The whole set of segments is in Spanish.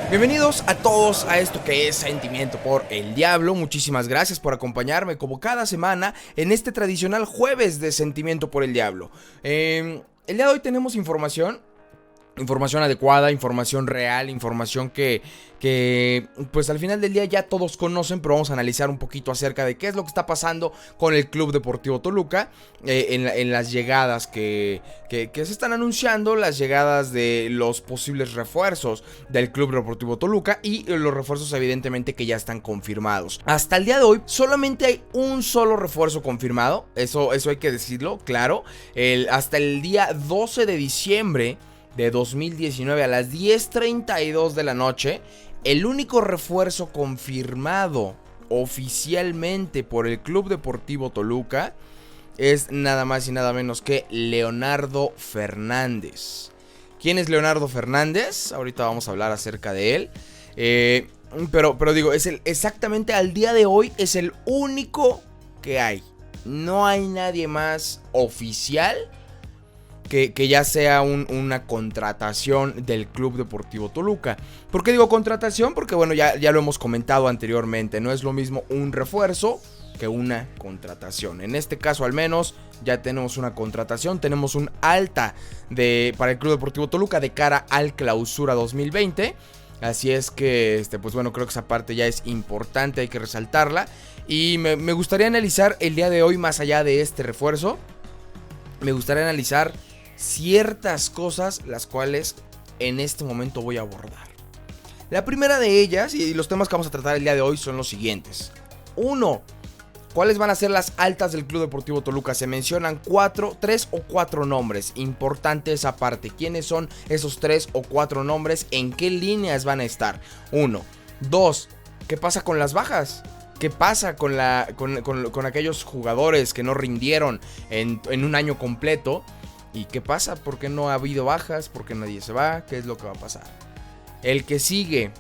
Bienvenidos a todos a esto que es Sentimiento por el Diablo. Muchísimas gracias por acompañarme como cada semana en este tradicional jueves de Sentimiento por el Diablo. El día de hoy tenemos información adecuada, información real, información que pues al final del día ya todos conocen, pero vamos a analizar un poquito acerca de qué es lo que está pasando con el Club Deportivo Toluca en las llegadas que se están anunciando, las llegadas de los posibles refuerzos del Club Deportivo Toluca y los refuerzos evidentemente que ya están confirmados. Hasta el día de hoy solamente hay un solo refuerzo confirmado, eso hay que decirlo, claro. Hasta el día 12 de diciembre de 2019 a las 10:32 de la noche, el único refuerzo confirmado oficialmente por el Club Deportivo Toluca es nada más y nada menos que Leonardo Fernández. ¿Quién es Leonardo Fernández? Ahorita vamos a hablar acerca de él. Pero digo, exactamente al día de hoy es el único que hay. No hay nadie más oficial que ya sea una contratación del Club Deportivo Toluca. ¿Por qué digo contratación? Porque bueno, ya lo hemos comentado anteriormente. No es lo mismo un refuerzo que una contratación. En este caso al menos ya tenemos una contratación. Tenemos un alta para el Club Deportivo Toluca de cara al Clausura 2020. Así es que, pues bueno, creo que esa parte ya es importante, hay que resaltarla. Y me gustaría analizar el día de hoy, más allá de este refuerzo, me gustaría analizar ciertas cosas las cuales en este momento voy a abordar. La primera de ellas, y los temas que vamos a tratar el día de hoy son los siguientes. 1. ¿Cuáles van a ser las altas del Club Deportivo Toluca? Se mencionan 3 o 4 nombres. Importante esa parte. ¿Quiénes son esos 3 o 4 nombres? ¿En qué líneas van a estar? 1. 2. ¿Qué pasa con las bajas? ¿Qué pasa con aquellos jugadores que no rindieron en un año completo? ¿Y qué pasa? ¿Por qué no ha habido bajas? ¿Por qué nadie se va? ¿Qué es lo que va a pasar? El que sigue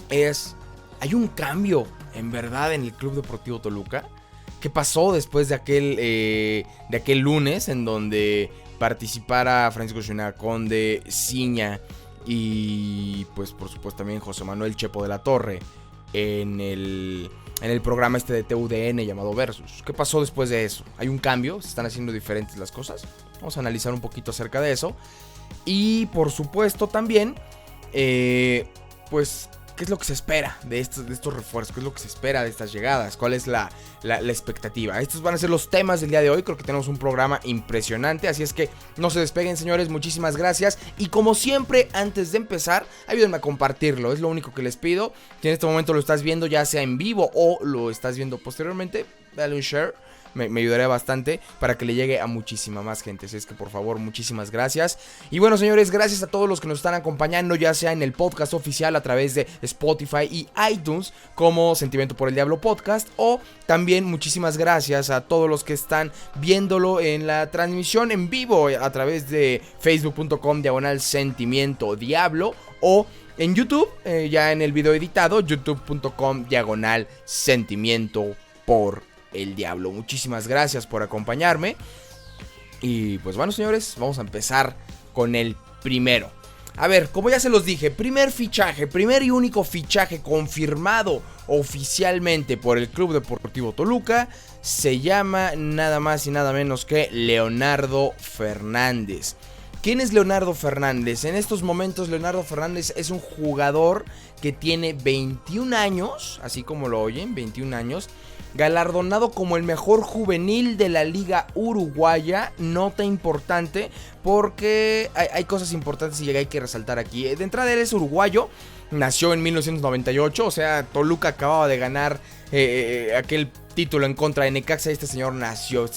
es... ¿hay un cambio en verdad en el Club Deportivo Toluca? ¿Qué pasó después de aquel lunes en donde participara Francisco Xunaconde, Ciña y pues por supuesto también José Manuel Chepo de la Torre en el programa de TUDN llamado Versus? ¿Qué pasó después de eso? ¿Hay un cambio? ¿Se están haciendo diferentes las cosas? Vamos a analizar un poquito acerca de eso. Y por supuesto también, pues, ¿qué es lo que se espera de estos refuerzos? ¿Qué es lo que se espera de estas llegadas? ¿Cuál es la expectativa? Estos van a ser los temas del día de hoy. Creo que tenemos un programa impresionante. Así es que no se despeguen, señores. Muchísimas gracias. Y como siempre, antes de empezar, ayúdenme a compartirlo. Es lo único que les pido. Si en este momento lo estás viendo ya sea en vivo o lo estás viendo posteriormente, dale un share. Me ayudaría bastante para que le llegue a muchísima más gente. Así es que por favor, muchísimas gracias. Y bueno, señores, gracias a todos los que nos están acompañando, ya sea en el podcast oficial a través de Spotify y iTunes como Sentimiento por el Diablo Podcast, o también muchísimas gracias a todos los que están viéndolo en la transmisión en vivo a través de facebook.com/Sentimiento Diablo, o en YouTube, ya en el video editado, youtube.com/Sentimiento por el Diablo. Muchísimas gracias por acompañarme. Y pues bueno, señores, vamos a empezar con el primero. A ver, como ya se los dije, primer y único fichaje confirmado oficialmente por el Club Deportivo Toluca se llama nada más y nada menos que Leonardo Fernández. ¿Quién es Leonardo Fernández? En estos momentos Leonardo Fernández es un jugador que tiene 21 años, así como lo oyen, 21 años, galardonado como el mejor juvenil de la Liga Uruguaya. Nota importante porque hay cosas importantes y hay que resaltar aquí. De entrada, él es uruguayo, nació en 1998, o sea, Toluca acababa de ganar aquel título en contra de Necaxa. Este señor nació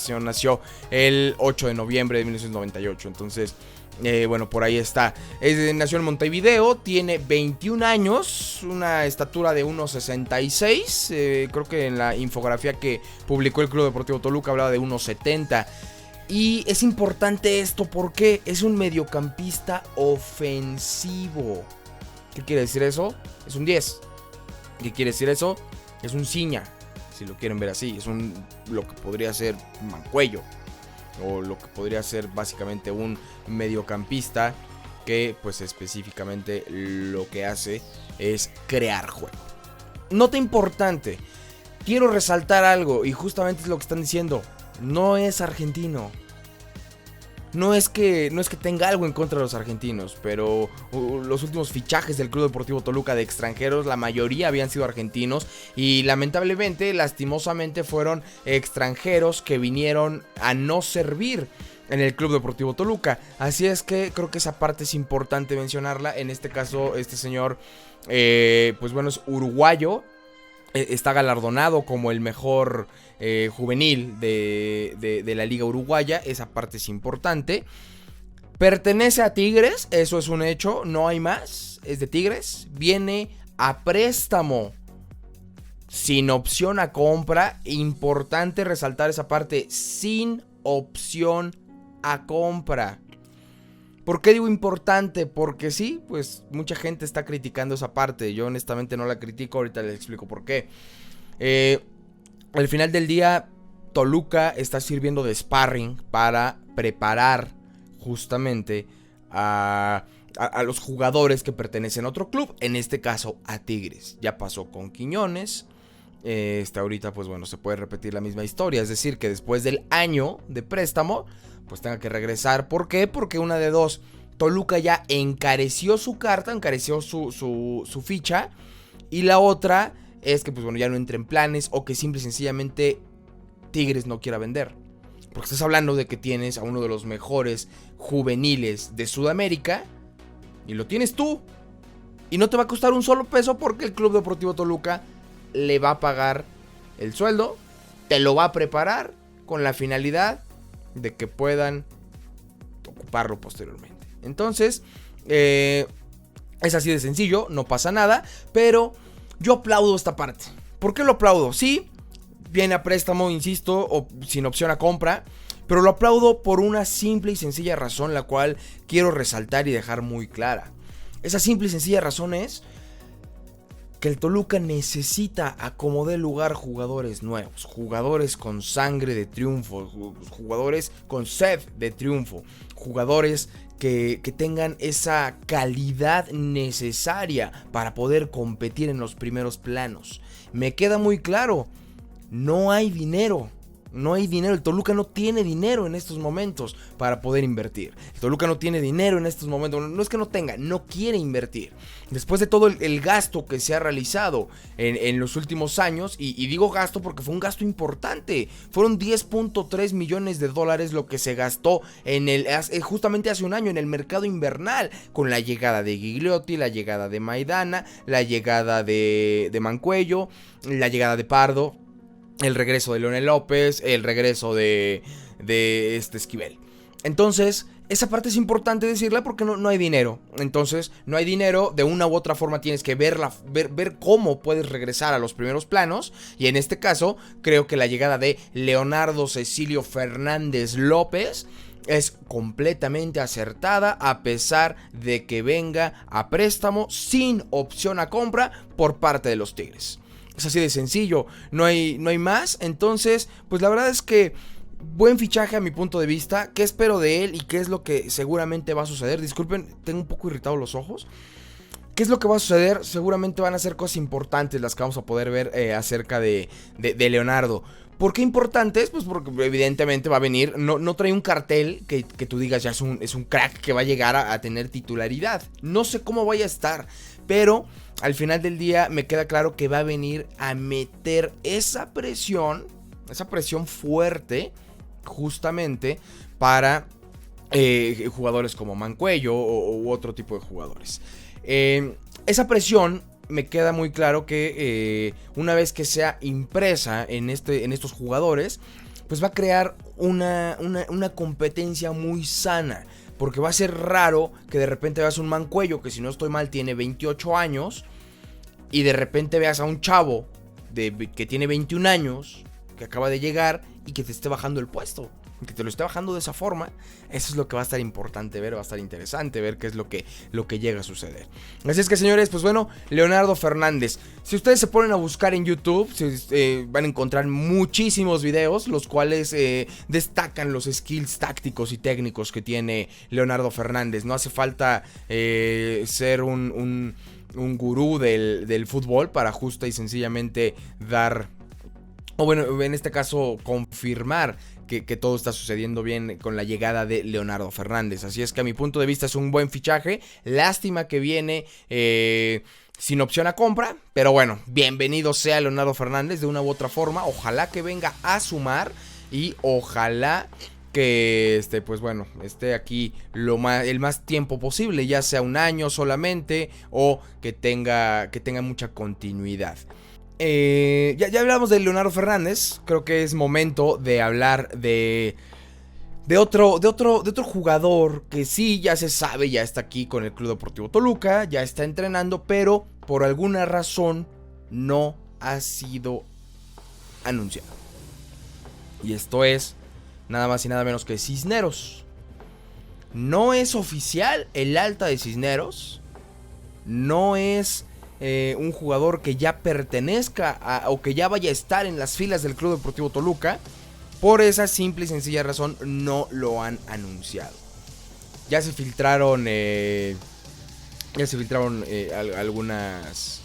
el 8 de noviembre de 1998, entonces... bueno, por ahí está. Nació en Montevideo, tiene 21 años, una estatura de 1.66. Creo que en la infografía que publicó el Club Deportivo Toluca hablaba de 1.70. Y es importante esto porque es un mediocampista ofensivo. ¿Qué quiere decir eso? Es un 10. ¿Qué quiere decir eso? Es un Ciña, si lo quieren ver así. Es lo que podría ser Mancuello, o lo que podría ser básicamente un mediocampista que pues específicamente lo que hace es crear juego. Nota importante, quiero resaltar algo y justamente es lo que están diciendo, no es argentino. No es que tenga algo en contra de los argentinos, pero los últimos fichajes del Club Deportivo Toluca de extranjeros, la mayoría habían sido argentinos y lamentablemente, lastimosamente, fueron extranjeros que vinieron a no servir en el Club Deportivo Toluca. Así es que creo que esa parte es importante mencionarla. En este caso, este señor, pues bueno, es uruguayo. Está galardonado como el mejor juvenil de la liga uruguaya. Esa parte es importante. Pertenece a Tigres, eso es un hecho, no hay más. Es de Tigres, viene a préstamo sin opción a compra. Importante resaltar esa parte, sin opción a compra. ¿Por qué digo importante? Porque sí, pues mucha gente está criticando esa parte. Yo honestamente no la critico, ahorita les explico por qué. Al final del día, Toluca está sirviendo de sparring para preparar justamente a los jugadores que pertenecen a otro club. En este caso, a Tigres. Ya pasó con Quiñones. Ahorita, pues bueno, se puede repetir la misma historia. Es decir, que después del año de préstamo, pues tenga que regresar. ¿Por qué? Porque una de dos, Toluca ya encareció su carta, encareció su ficha. Y la otra es que pues bueno, ya no entre en planes o que simple y sencillamente Tigres no quiera vender. Porque estás hablando de que tienes a uno de los mejores juveniles de Sudamérica y lo tienes tú. Y no te va a costar un solo peso porque el Club Deportivo Toluca le va a pagar el sueldo, te lo va a preparar con la finalidad de que puedan ocuparlo posteriormente. Entonces, es así de sencillo, no pasa nada, pero yo aplaudo esta parte. ¿Por qué lo aplaudo? Sí, viene a préstamo, insisto, o sin opción a compra, pero lo aplaudo por una simple y sencilla razón, la cual quiero resaltar y dejar muy clara. Esa simple y sencilla razón es que el Toluca necesita a como dé lugar jugadores nuevos, jugadores con sangre de triunfo, jugadores con sed de triunfo, jugadores que tengan esa calidad necesaria para poder competir en los primeros planos. Me queda muy claro, no hay dinero. No hay dinero, el Toluca no tiene dinero en estos momentos para poder invertir. El Toluca no tiene dinero en estos momentos, no es que no tenga, no quiere invertir. Después de todo el gasto que se ha realizado en los últimos años, y digo gasto porque fue un gasto importante, fueron 10.3 millones de dólares lo que se gastó justamente hace un año en el mercado invernal, con la llegada de Gigliotti, la llegada de Maidana, la llegada de Mancuello, la llegada de Pardo, el regreso de Leonel López, el regreso de Esquivel. Entonces, esa parte es importante decirla porque no hay dinero. Entonces, no hay dinero, de una u otra forma tienes que ver cómo puedes regresar a los primeros planos. Y en este caso, creo que la llegada de Leonardo Cecilio Fernández López es completamente acertada, a pesar de que venga a préstamo sin opción a compra por parte de los Tigres. Es así de sencillo, no hay más. Entonces, pues la verdad es que buen fichaje a mi punto de vista. ¿Qué espero de él y qué es lo que seguramente va a suceder? Disculpen, tengo un poco irritados los ojos. ¿Qué es lo que va a suceder? Seguramente van a ser cosas importantes las que vamos a poder ver acerca de Leonardo. ¿Por qué importantes? Pues porque evidentemente va a venir, no trae un cartel que tú digas ya es un crack que va a llegar a tener titularidad. No sé cómo vaya a estar, pero al final del día me queda claro que va a venir a meter esa presión fuerte justamente para jugadores como Mancuello u otro tipo de jugadores. Esa presión me queda muy claro que una vez que sea impresa en estos jugadores, pues va a crear una competencia muy sana. Porque va a ser raro que de repente veas un Mancuello que, si no estoy mal, tiene 28 años y de repente veas a un chavo que tiene 21 años, que acaba de llegar y que te esté bajando el puesto, que te lo esté bajando de esa forma. Eso es lo que va a estar importante ver, va a estar interesante ver qué es lo que llega a suceder. Así es que, señores, pues bueno, Leonardo Fernández, si ustedes se ponen a buscar en YouTube, van a encontrar muchísimos videos, los cuales destacan los skills tácticos y técnicos que tiene Leonardo Fernández. No hace falta ser un gurú del fútbol para justa y sencillamente dar, o bueno, en este caso confirmar que todo está sucediendo bien con la llegada de Leonardo Fernández. Así es que a mi punto de vista es un buen fichaje. Lástima que viene sin opción a compra, pero bueno, bienvenido sea Leonardo Fernández de una u otra forma. Ojalá que venga a sumar y ojalá que pues bueno, esté aquí el más tiempo posible, ya sea un año solamente o que tenga mucha continuidad. Ya hablamos de Leonardo Fernández. Creo que es momento de hablar de otro jugador que sí, ya se sabe, ya está aquí con el Club Deportivo Toluca, ya está entrenando, pero por alguna razón no ha sido anunciado. Y esto es nada más y nada menos que Cisneros. No es oficial el alta de Cisneros. No es un jugador que ya pertenezca o que ya vaya a estar en las filas del Club Deportivo Toluca. Por esa simple y sencilla razón no lo han anunciado. Ya se filtraron algunas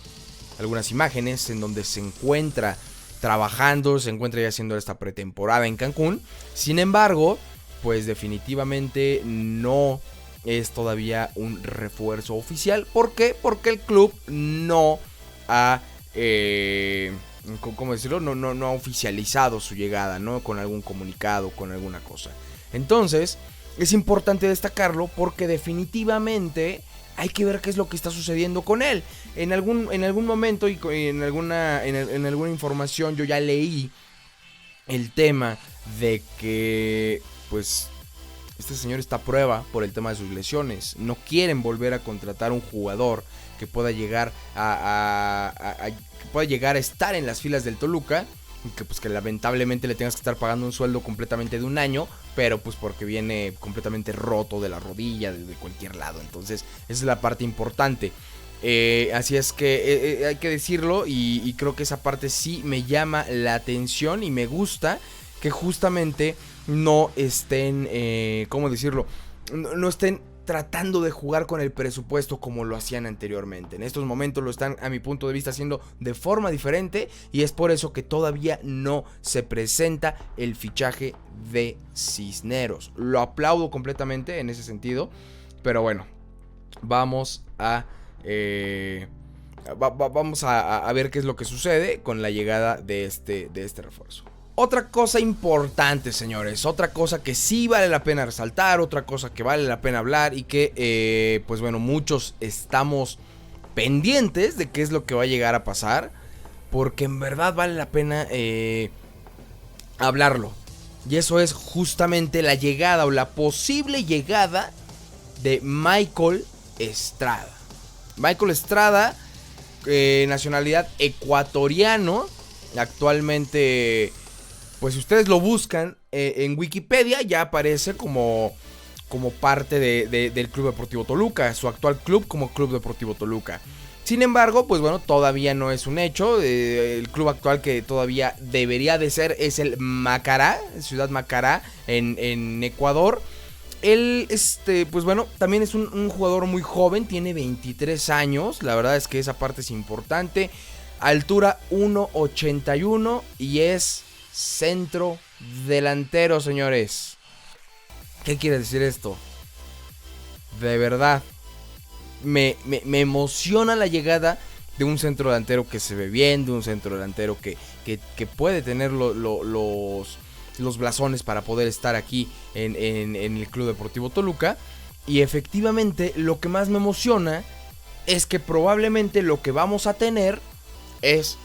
imágenes en donde se encuentra trabajando, se encuentra ya haciendo esta pretemporada en Cancún. Sin embargo, pues definitivamente no es todavía un refuerzo oficial. ¿Por qué? Porque el club no ha, ¿cómo decirlo? No ha oficializado su llegada, ¿no? Con algún comunicado, con alguna cosa. Entonces, es importante destacarlo porque definitivamente hay que ver qué es lo que está sucediendo con él. En algún momento y en alguna información yo ya leí el tema de que, pues, este señor está a prueba por el tema de sus lesiones. No quieren volver a contratar un jugador que pueda llegar a estar en las filas del Toluca. Que lamentablemente le tengas que estar pagando un sueldo completamente de un año, pero pues porque viene completamente roto de la rodilla, de cualquier lado. Entonces esa es la parte importante. Así es que hay que decirlo y creo que esa parte sí me llama la atención y me gusta que justamente no estén, ¿cómo decirlo? No estén tratando de jugar con el presupuesto como lo hacían anteriormente. En estos momentos lo están, a mi punto de vista, haciendo de forma diferente y es por eso que todavía no se presenta el fichaje de Cisneros. Lo aplaudo completamente en ese sentido, pero bueno, vamos a ver qué es lo que sucede con la llegada de este refuerzo. Otra cosa importante, señores, otra cosa que sí vale la pena resaltar, otra cosa que vale la pena hablar y que, pues bueno, muchos estamos pendientes de qué es lo que va a llegar a pasar, porque en verdad vale la pena hablarlo. Y eso es justamente la llegada o la posible llegada de Michael Estrada. Michael Estrada, nacionalidad ecuatoriano, actualmente... Pues si ustedes lo buscan en Wikipedia ya aparece como parte del Club Deportivo Toluca, su actual club como Club Deportivo Toluca. Sin embargo, pues bueno, todavía no es un hecho. El club actual que todavía debería de ser es el Macará, Ciudad Macará en Ecuador. Él, pues bueno, también es un jugador muy joven, tiene 23 años, la verdad es que esa parte es importante. Altura 1.81 y es... centro delantero, señores. ¿Qué quiere decir esto? De verdad, me emociona la llegada de un centro delantero que se ve bien, de un centro delantero que puede tener los blasones para poder estar aquí en el Club Deportivo Toluca. Y efectivamente, lo que más me emociona es que probablemente lo que vamos a tener es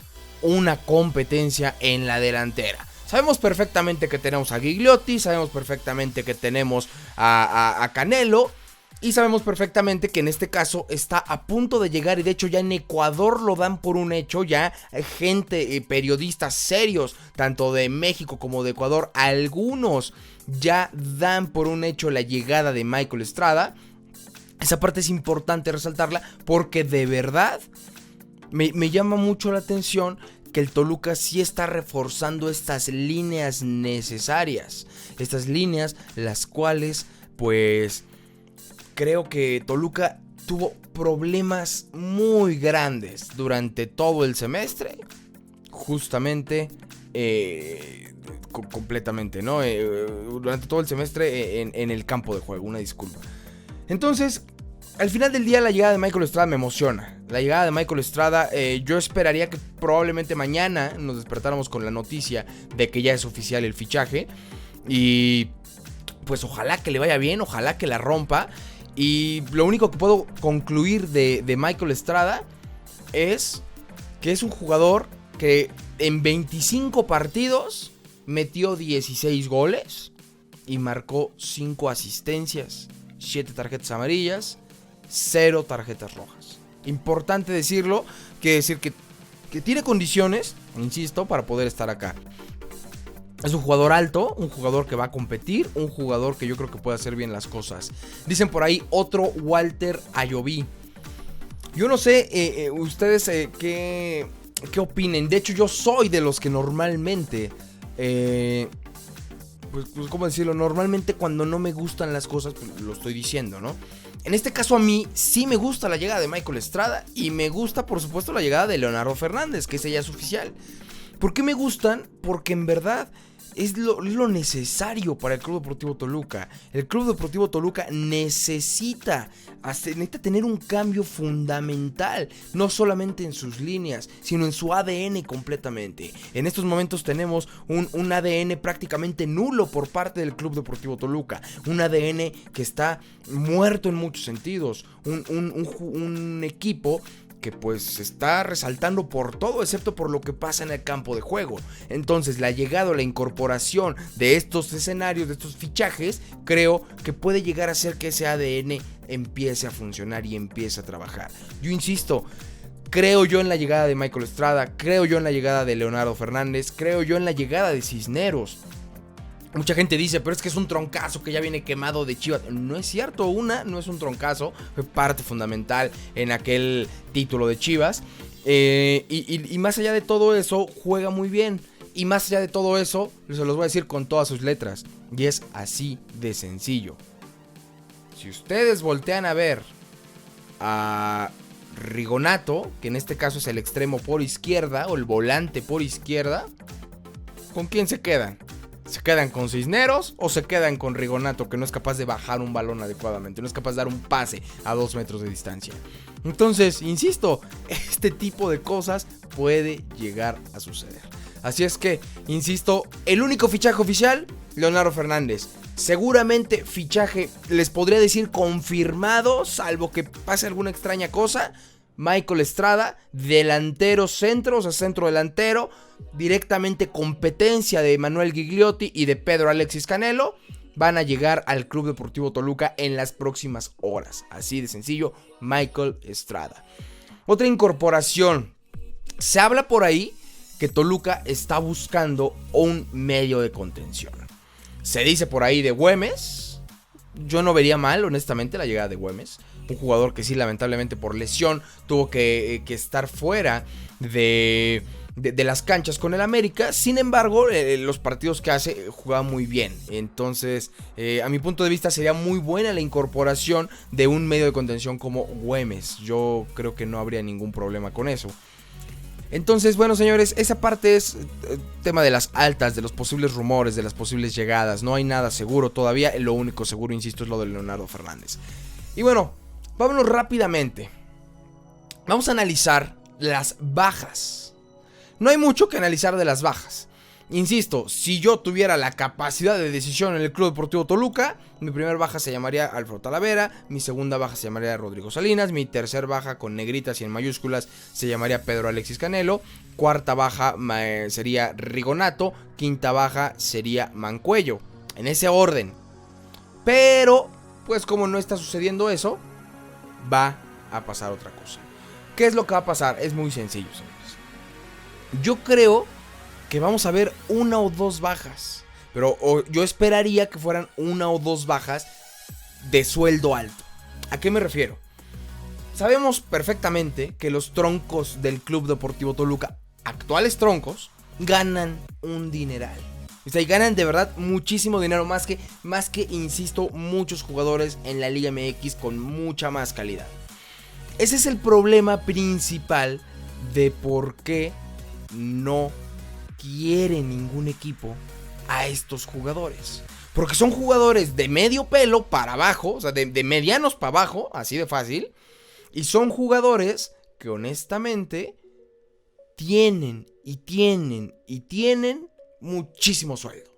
una competencia en la delantera. Sabemos perfectamente que tenemos a Gigliotti, sabemos perfectamente que tenemos a Canelo. Y sabemos perfectamente que en este caso está a punto de llegar, y de hecho ya en Ecuador lo dan por un hecho. Ya gente, periodistas serios, tanto de México como de Ecuador, algunos ya dan por un hecho la llegada de Michael Estrada. Esa parte es importante resaltarla porque de verdad me llama mucho la atención que el Toluca sí está reforzando estas líneas necesarias. Estas líneas las cuales pues creo que Toluca tuvo problemas muy grandes durante todo el semestre. Justamente, completamente, ¿no? Durante todo el semestre en el campo de juego, una disculpa. Entonces, al final del día la llegada de Michael Estrada me emociona. La llegada de Michael Estrada, yo esperaría que probablemente mañana nos despertáramos con la noticia de que ya es oficial el fichaje. Y pues ojalá que le vaya bien, ojalá que la rompa. Y lo único que puedo concluir de Michael Estrada es que es un jugador que en 25 partidos metió 16 goles y marcó 5 asistencias, 7 tarjetas amarillas, 0 tarjetas rojas. Importante decirlo, que decir que tiene condiciones, insisto, para poder estar acá. Es un jugador alto, un jugador que va a competir, un jugador que yo creo que puede hacer bien las cosas. Dicen por ahí otro Walter Ayoví. Yo no sé ustedes qué opinen. De hecho, yo soy de los que normalmente, pues ¿cómo decirlo? Normalmente cuando no me gustan las cosas, pues lo estoy diciendo, ¿no? En este caso a mí sí me gusta la llegada de Michael Estrada y me gusta por supuesto la llegada de Leonardo Fernández, que ese ya es oficial. ¿Por qué me gustan? Porque en verdad es lo necesario para el Club Deportivo Toluca. El Club Deportivo Toluca necesita tener un cambio fundamental, no solamente en sus líneas, sino en su ADN completamente. En estos momentos tenemos un ADN prácticamente nulo por parte del Club Deportivo Toluca. Un ADN que está muerto en muchos sentidos. Un equipo que pues se está resaltando por todo excepto por lo que pasa en el campo de juego. Entonces la llegada o la incorporación de estos escenarios, de estos fichajes, creo que puede llegar a hacer que ese ADN empiece a funcionar y empiece a trabajar. Yo insisto, creo yo en la llegada de Michael Estrada, creo yo en la llegada de Leonardo Fernández, creo yo en la llegada de Cisneros. Mucha gente dice, pero es que es un troncazo que ya viene quemado de Chivas. No es cierto, no es un troncazo. Fue parte fundamental en aquel título de Chivas. Y más allá de todo eso, juega muy bien. Y más allá de todo eso, se los voy a decir con todas sus letras. Y es así de sencillo. Si ustedes voltean a ver a Rigonato, que en este caso es el extremo por izquierda, o el volante por izquierda, ¿con quién se quedan? ¿Se quedan con Cisneros o se quedan con Rigonato, que no es capaz de bajar un balón adecuadamente, no es capaz de dar un pase a 2 metros de distancia? Entonces, insisto, este tipo de cosas puede llegar a suceder. Así es que, insisto, el único fichaje oficial, Leonardo Fernández. Seguramente fichaje, les podría decir confirmado, salvo que pase alguna extraña cosa, Michael Estrada, delantero centro, o sea, centro delantero, directamente competencia de Manuel Gigliotti y de Pedro Alexis Canelo, van a llegar al Club Deportivo Toluca en las próximas horas. Así de sencillo, Michael Estrada. Otra incorporación. Se habla por ahí que Toluca está buscando un medio de contención. Se dice por ahí de Güemes. Yo no vería mal, honestamente, la llegada de Güemes. Un jugador que sí, lamentablemente por lesión tuvo que estar fuera de las canchas con el América. Sin embargo, los partidos que hace juega muy bien. Entonces, a mi punto de vista, sería muy buena la incorporación de un medio de contención como Güemes. Yo creo que no habría ningún problema con eso. Entonces, bueno, señores, esa parte es tema de las altas, de los posibles rumores, de las posibles llegadas. No hay nada seguro todavía. Lo único seguro, insisto, es lo de Leonardo Fernández. Y bueno, vámonos rápidamente. Vamos a analizar las bajas. No hay mucho que analizar de las bajas. Insisto, si yo tuviera la capacidad de decisión en el Club Deportivo Toluca, mi primera baja se llamaría Alfredo Talavera, mi segunda baja se llamaría Rodrigo Salinas, mi tercera baja con negritas y en mayúsculas se llamaría Pedro Alexis Canelo, cuarta baja sería Rigonato, quinta baja sería Mancuello, en ese orden. Pero pues como no está sucediendo eso, va a pasar otra cosa. ¿Qué es lo que va a pasar? Es muy sencillo, señores. Yo creo que vamos a ver una o dos bajas, pero yo esperaría que fueran una o dos bajas de sueldo alto. ¿A qué me refiero? Sabemos perfectamente que los troncos del Club Deportivo Toluca, actuales troncos, ganan un dineral. O sea, y ganan de verdad muchísimo dinero, más que, insisto, muchos jugadores en la Liga MX con mucha más calidad. Ese es el problema principal de por qué no quiere ningún equipo a estos jugadores. Porque son jugadores de medio pelo para abajo, o sea, de medianos para abajo, así de fácil. Y son jugadores que honestamente tienen muchísimo sueldo.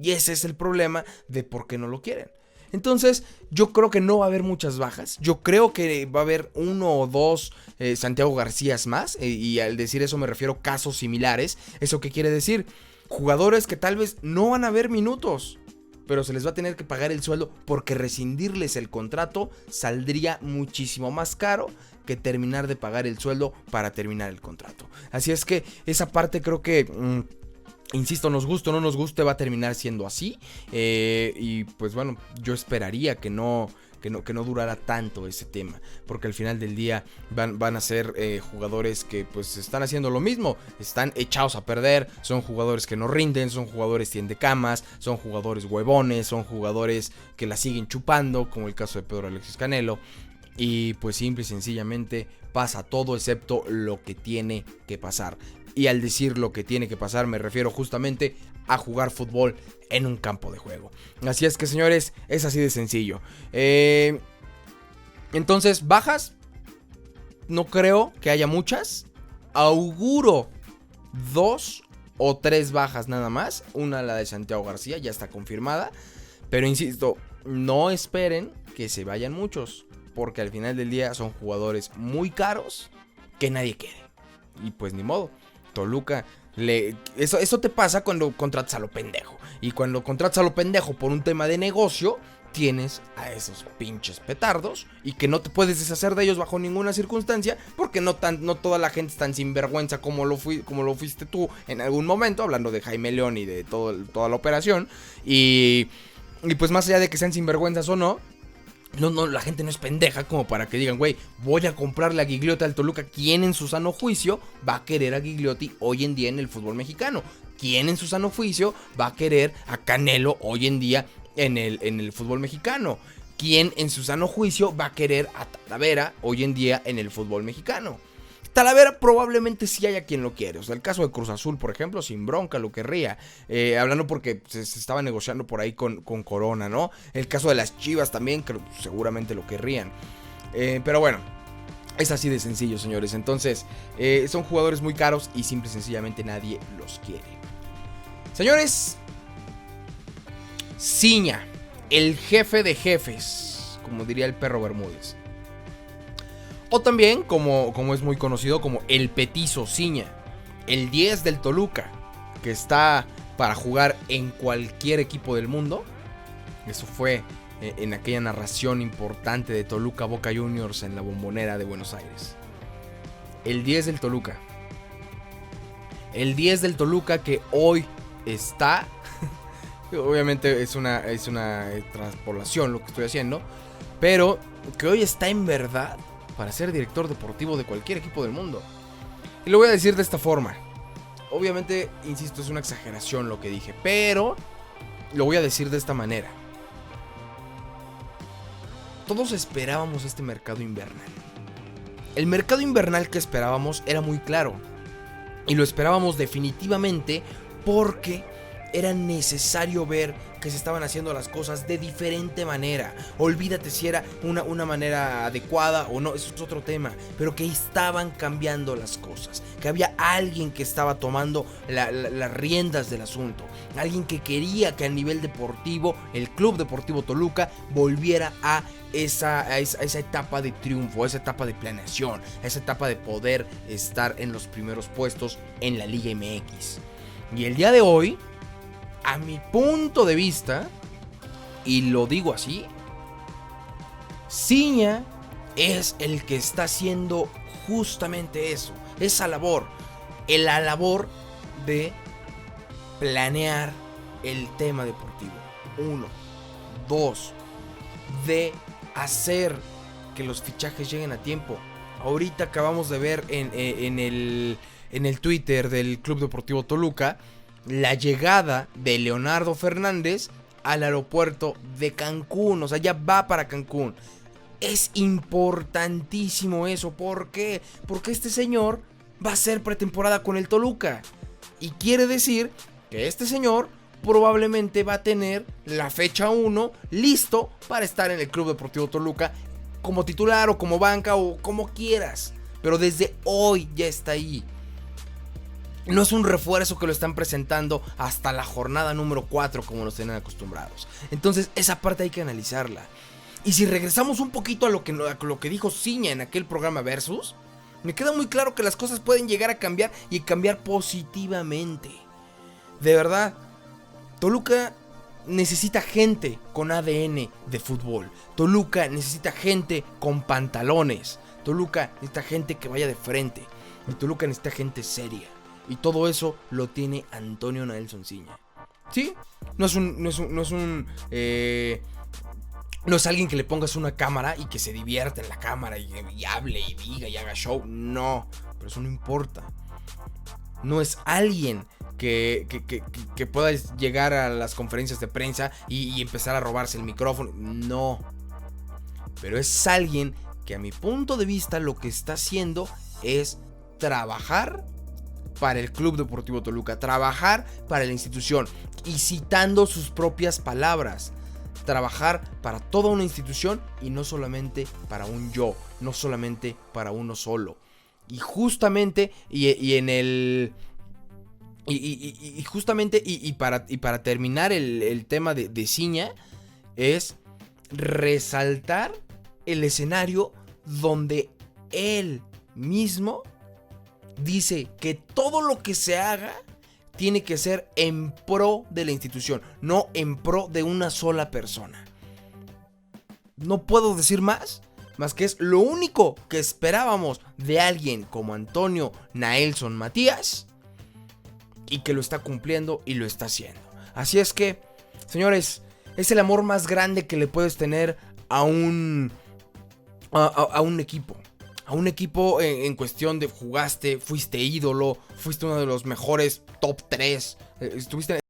Y ese es el problema de por qué no lo quieren. Entonces, yo creo que no va a haber muchas bajas. Yo creo que va a haber uno o dos Santiago Garcías más. Y al decir eso me refiero a casos similares. ¿Eso qué quiere decir? Jugadores que tal vez no van a ver minutos, pero se les va a tener que pagar el sueldo, porque rescindirles el contrato saldría muchísimo más caro que terminar de pagar el sueldo para terminar el contrato. Así es que esa parte creo que... insisto, nos guste o no nos guste, va a terminar siendo así. Y pues bueno, yo esperaría que no durara tanto ese tema, porque al final del día van a ser jugadores que pues están haciendo lo mismo, están echados a perder, son jugadores que no rinden, son jugadores tiendecamas, son jugadores huevones, son jugadores que la siguen chupando, como el caso de Pedro Alexis Canelo. Y pues simple y sencillamente pasa todo excepto lo que tiene que pasar. Y al decir lo que tiene que pasar me refiero justamente a jugar fútbol en un campo de juego. Así es que, señores, es así de sencillo. Entonces, bajas, no creo que haya muchas. Auguro 2 o 3 bajas nada más. Una, la de Santiago García, ya está confirmada. Pero insisto, no esperen que se vayan muchos, porque al final del día son jugadores muy caros que nadie quiere. Y pues ni modo. Toluca, eso te pasa cuando contratas a lo pendejo. Y cuando contratas a lo pendejo por un tema de negocio, tienes a esos pinches petardos y que no te puedes deshacer de ellos bajo ninguna circunstancia, porque no toda la gente es tan sinvergüenza como lo fuiste tú en algún momento, hablando de Jaime León y de toda la operación. Y pues más allá de que sean sinvergüenzas o no, la gente no es pendeja como para que digan, güey, voy a comprarle a Gigliotti al Toluca. ¿Quién en su sano juicio va a querer a Gigliotti hoy en día en el fútbol mexicano? ¿Quién en su sano juicio va a querer a Canelo hoy en día en el fútbol mexicano? ¿Quién en su sano juicio va a querer a Talavera hoy en día en el fútbol mexicano? Talavera probablemente sí haya quien lo quiere. O sea, el caso de Cruz Azul, por ejemplo, sin bronca lo querría. Hablando porque se estaba negociando por ahí con Corona, ¿no? El caso de las Chivas también, que seguramente lo querrían. Pero bueno, es así de sencillo, señores. Entonces, son jugadores muy caros y simple y sencillamente nadie los quiere. Señores, Ciña, el jefe de jefes, como diría el perro Bermúdez. O también, como es muy conocido, como el Petizo Ciña, el 10 del Toluca, que está para jugar en cualquier equipo del mundo. Eso fue en aquella narración importante de Toluca Boca Juniors en la Bombonera de Buenos Aires. El 10 del Toluca. El 10 del Toluca que hoy está... obviamente es una transpolación lo que estoy haciendo, pero que hoy está en verdad para ser director deportivo de cualquier equipo del mundo. Y lo voy a decir de esta forma. Obviamente, insisto, es una exageración lo que dije, pero lo voy a decir de esta manera. Todos esperábamos este mercado invernal. El mercado invernal que esperábamos era muy claro. Y lo esperábamos definitivamente porque era necesario ver que se estaban haciendo las cosas de diferente manera. Olvídate si era una manera adecuada o no, eso es otro tema. Pero que estaban cambiando las cosas. Que había alguien que estaba tomando las riendas del asunto. Alguien que quería que a nivel deportivo, el Club Deportivo Toluca volviera a esa etapa de triunfo, a esa etapa de planeación, a esa etapa de poder estar en los primeros puestos en la Liga MX. Y el día de hoy, a mi punto de vista, y lo digo así, Ciña es el que está haciendo justamente eso, esa labor, la labor de planear el tema deportivo. 1, 2, de hacer que los fichajes lleguen a tiempo. Ahorita acabamos de ver en el Twitter del Club Deportivo Toluca la llegada de Leonardo Fernández al aeropuerto de Cancún. O sea, ya va para Cancún. Es importantísimo eso. ¿Por qué? Porque este señor va a hacer pretemporada con el Toluca. Y quiere decir que este señor probablemente va a tener la fecha 1 listo para estar en el Club Deportivo Toluca como titular o como banca o como quieras. Pero desde hoy ya está ahí. No es un refuerzo que lo están presentando hasta la jornada número 4 como nos tienen acostumbrados. Entonces esa parte hay que analizarla. Y si regresamos un poquito a lo que dijo Ciña en aquel programa Versus, me queda muy claro que las cosas pueden llegar a cambiar y cambiar positivamente. De verdad, Toluca necesita gente con ADN de fútbol. Toluca necesita gente con pantalones. Toluca necesita gente que vaya de frente. Y Toluca necesita gente seria. Y todo eso lo tiene Antonio Naelson Ciña. ¿Sí? No es alguien que le pongas una cámara y que se divierta en la cámara y hable y diga y haga show. No, pero eso no importa. No es alguien que pueda llegar a las conferencias de prensa y empezar a robarse el micrófono. No. Pero es alguien que a mi punto de vista lo que está haciendo es trabajar para el Club Deportivo Toluca, trabajar para la institución y citando sus propias palabras. Trabajar para toda una institución y no solamente para un yo, no solamente para uno solo. Y justamente para terminar el tema de Ciña es resaltar el escenario donde él mismo dice que todo lo que se haga tiene que ser en pro de la institución, no en pro de una sola persona. No puedo decir más que es lo único que esperábamos de alguien como Antonio Naelson Matías y que lo está cumpliendo y lo está haciendo. Así es que, señores, es el amor más grande que le puedes tener a un equipo. A un equipo en cuestión de jugaste, fuiste ídolo, fuiste uno de los mejores top 3, estuviste